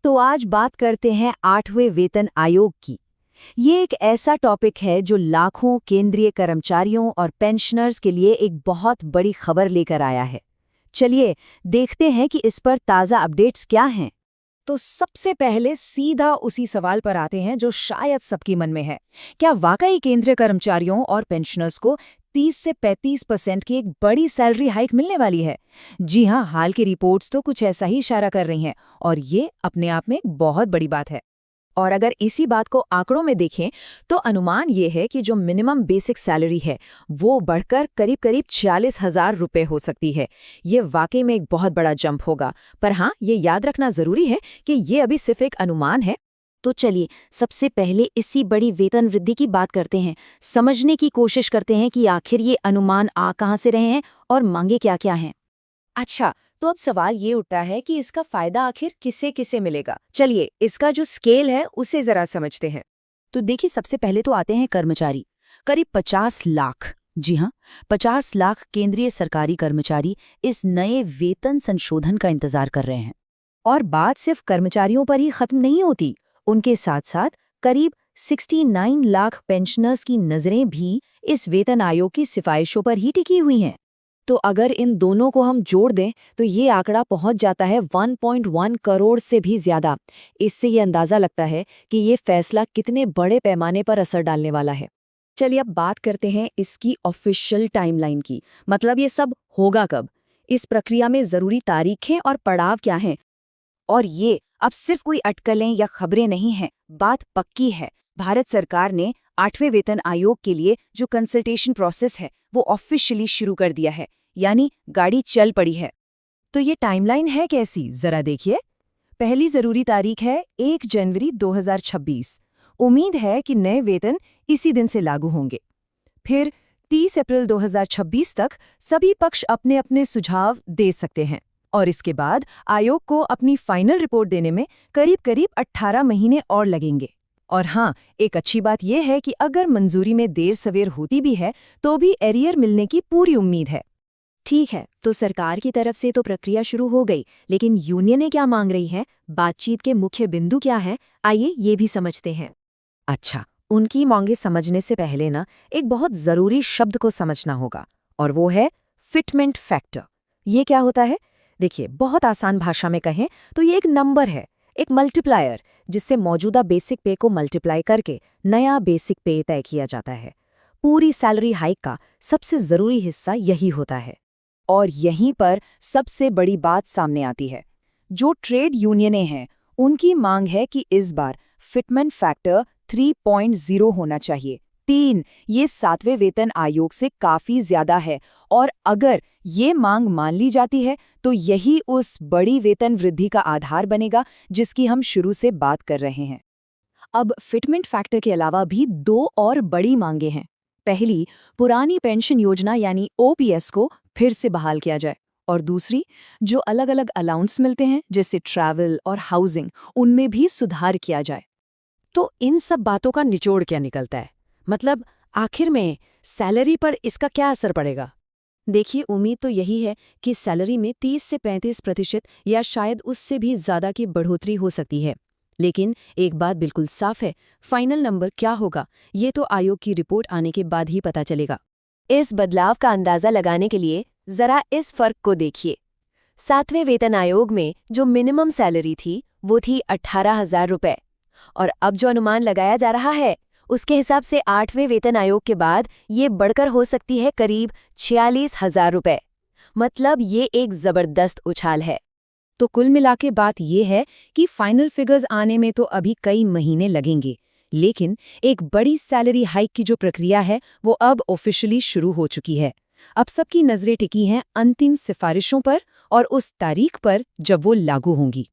तो आज बात करते हैं 8वें वेतन आयोग की। ये एक ऐसा टॉपिक है जो लाखों केंद्रीय कर्मचारियों और पेंशनर्स के लिए एक बहुत बड़ी खबर लेकर आया है। चलिए देखते हैं कि इस पर ताज़ा अपडेट्स क्या हैं। तो सबसे पहले सीधा उसी सवाल पर आते हैं जो शायद सबके मन में है। क्या वाकई केंद्रीय कर्मचारियों और पेंशनर्स को 30 से 35% की एक बड़ी सैलरी हाइक मिलने वाली है? जी हाँ, हाल की रिपोर्ट्स तो कुछ ऐसा ही इशारा कर रही हैं और ये अपने आप में एक बहुत बड़ी बात है। और अगर इसी बात को आंकड़ों में देखें तो अनुमान ये है कि जो मिनिमम बेसिक सैलरी है वो बढ़कर करीब करीब 40,000 रुपये हो सकती है। ये वाकई में एक बहुत बड़ा जंप होगा। पर हाँ, ये याद रखना जरूरी है कि ये अभी सिर्फ एक अनुमान है। तो चलिए सबसे पहले इसी बड़ी वेतन वृद्धि की बात करते हैं, समझने की कोशिश करते हैं कि आखिर ये अनुमान आ कहाँ से रहे हैं और मांगे क्या क्या हैं। अच्छा, तो अब सवाल ये उठता है कि इसका फायदा आखिर किसे किसे मिलेगा। चलिए इसका जो स्केल है उसे जरा समझते हैं। तो देखिए, सबसे पहले तो आते हैं कर्मचारी। करीब 50 लाख, जी हाँ, 50 लाख केंद्रीय सरकारी कर्मचारी इस नए वेतन संशोधन का इंतजार कर रहे हैं। और बात सिर्फ कर्मचारियों पर ही खत्म नहीं होती, उनके साथ साथ करीब 69 लाख पेंशनर्स की नज़रें भी इस वेतन आयोग की सिफारिशों पर ही टिकी हुई हैं। तो अगर इन दोनों को हम जोड़ दें तो ये आंकड़ा पहुंच जाता है 1.1 करोड़ से भी ज्यादा। इससे ये अंदाजा लगता है कि ये फैसला कितने बड़े पैमाने पर असर डालने वाला है। चलिए अब बात करते हैं इसकी ऑफिशियल टाइमलाइन की। मतलब ये सब होगा कब, इस प्रक्रिया में जरूरी तारीखें और पड़ाव क्या हैं। और ये अब सिर्फ कोई अटकलें या खबरें नहीं हैं, बात पक्की है। भारत सरकार ने 8वें वेतन आयोग के लिए जो कंसल्टेशन प्रोसेस है वो ऑफिशियली शुरू कर दिया है, यानी गाड़ी चल पड़ी है। तो ये टाइमलाइन है कैसी, जरा देखिए। पहली जरूरी तारीख है 1 जनवरी 2026। उम्मीद है कि नए वेतन इसी दिन से लागू होंगे। फिर 30 अप्रैल 2026 तक सभी पक्ष अपने अपने सुझाव दे सकते हैं और इसके बाद आयोग को अपनी फाइनल रिपोर्ट देने में करीब करीब 18 महीने और लगेंगे। और हाँ, एक अच्छी बात यह है कि अगर मंजूरी में देर सवेर होती भी है तो भी एरियर मिलने की पूरी उम्मीद है। ठीक है, तो सरकार की तरफ से तो प्रक्रिया शुरू हो गई, लेकिन यूनियनें क्या मांग रही हैं? बातचीत के मुख्य बिंदु क्या है? आइए ये भी समझते हैं। अच्छा, उनकी मांगे समझने से पहले ना एक बहुत जरूरी शब्द को समझना होगा और वो है फिटमेंट फैक्टर। ये क्या होता है? देखिए, बहुत आसान भाषा में कहें तो ये एक नंबर है, एक मल्टीप्लायर, जिससे मौजूदा बेसिक पे को मल्टीप्लाई करके नया बेसिक पे तय किया जाता है। पूरी सैलरी हाइक का सबसे जरूरी हिस्सा यही होता है। और यहीं पर सबसे बड़ी बात सामने आती है। जो ट्रेड यूनियनें हैं उनकी मांग है कि इस बार फिटमेंट फैक्टर 3.0 होना चाहिए। 3, ये 7वें वेतन आयोग से काफी ज्यादा है और अगर ये मांग मान ली जाती है तो यही उस बड़ी वेतन वृद्धि का आधार बनेगा जिसकी हम शुरू से बात कर रहे हैं। अब फिटमेंट फैक्टर के अलावा भी 2 और बड़ी मांगे हैं। पहली, पुरानी पेंशन योजना यानी ओपीएस को फिर से बहाल किया जाए और दूसरी, जो अलग अलग अलाउंस मिलते हैं जैसे ट्रैवल और हाउसिंग, उनमें भी सुधार किया जाए। तो इन सब बातों का निचोड़ क्या निकलता है? मतलब आखिर में सैलरी पर इसका क्या असर पड़ेगा? देखिए, उम्मीद तो यही है कि सैलरी में 30 से 35% या शायद उससे भी ज़्यादा की बढ़ोतरी हो सकती है। लेकिन एक बात बिल्कुल साफ है, फाइनल नंबर क्या होगा ये तो आयोग की रिपोर्ट आने के बाद ही पता चलेगा। इस बदलाव का अंदाजा लगाने के लिए जरा इस फर्क को देखिए। 7वें वेतन आयोग में जो मिनिमम सैलरी थी वो थी 18,000 रुपये और अब जो अनुमान लगाया जा रहा है उसके हिसाब से 8वें वेतन आयोग के बाद ये बढ़कर हो सकती है करीब 46,000 रुपये। मतलब ये एक जबरदस्त उछाल है। तो कुल मिलाके बात ये है कि फाइनल फिगर्स आने में तो अभी कई महीने लगेंगे, लेकिन एक बड़ी सैलरी हाइक की जो प्रक्रिया है वो अब ऑफिशियली शुरू हो चुकी है। अब सबकी नजरें टिकी हैं अंतिम सिफारिशों पर और उस तारीख पर जब वो लागू होंगी।